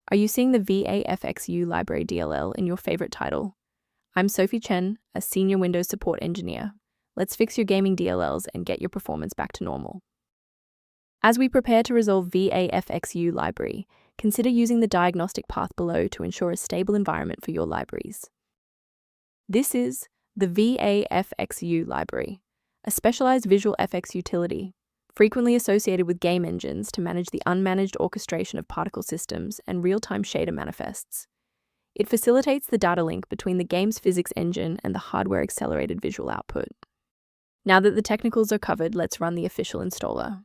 Are you seeing the Vafxu Library DLL in your favorite title? I'm Sophie Chen, a senior Windows support engineer. Let's fix your gaming DLLs and get your performance back to normal. As we prepare to resolve Vafxu library, consider using the diagnostic path below to ensure a stable environment for your libraries. This is the Vafxu library, a specialized visual FX utility frequently associated with game engines to manage the unmanaged orchestration of particle systems and real-time shader manifests. It facilitates the data link between the game's physics engine and the hardware-accelerated visual output. Now that the technicals are covered, let's run the official installer.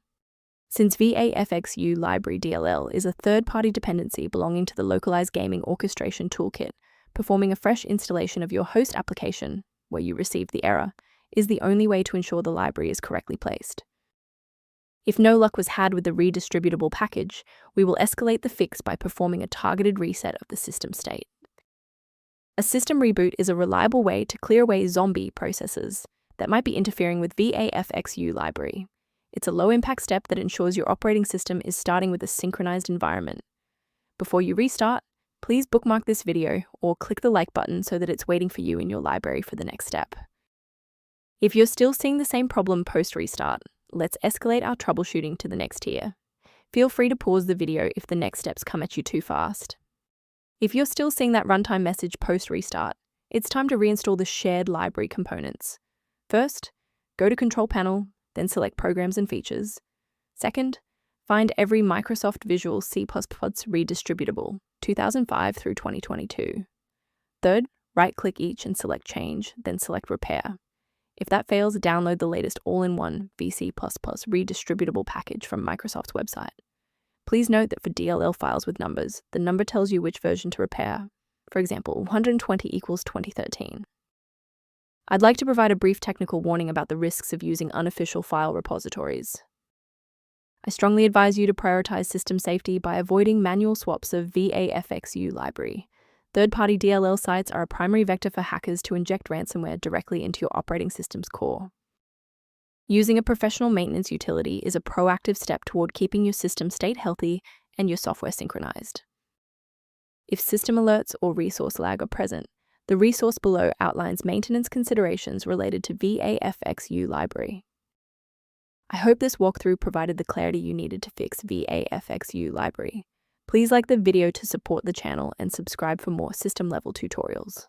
Since Vafxu Library DLL is a third-party dependency belonging to the Localized gaming orchestration toolkit, performing a fresh installation of your host application, where you received the error, is the only way to ensure the library is correctly placed. If no luck was had with the redistributable package, we will escalate the fix by performing a targeted reset of the system state. A system reboot is a reliable way to clear away zombie processes that might be interfering with Vafxu library. It's a low-impact step that ensures your operating system is starting with a synchronized environment. Before you restart, please bookmark this video or click the like button so that it's waiting for you in your library for the next step. If you're still seeing the same problem post-restart, let's escalate our troubleshooting to the next tier. Feel free to pause the video if the next steps come at you too fast. If you're still seeing that runtime message post-restart, it's time to reinstall the shared library components. First, go to Control Panel, then select Programs and Features. Second, find every Microsoft Visual C++ redistributable, 2005 through 2022. Third, right-click each and select Change, then select Repair. If that fails, download the latest all-in-one VC++ redistributable package from Microsoft's website. Please note that for DLL files with numbers, the number tells you which version to repair. For example, 120 equals 2013. I'd like to provide a brief technical warning about the risks of using unofficial file repositories. I strongly advise you to prioritize system safety by avoiding manual swaps of Vafxu library. Third-party DLL sites are a primary vector for hackers to inject ransomware directly into your operating system's core. Using a professional maintenance utility is a proactive step toward keeping your system state healthy and your software synchronized. If system alerts or resource lag are present, the resource below outlines maintenance considerations related to Vafxu library. I hope this walkthrough provided the clarity you needed to fix Vafxu library. Please like the video to support the channel and subscribe for more system-level tutorials.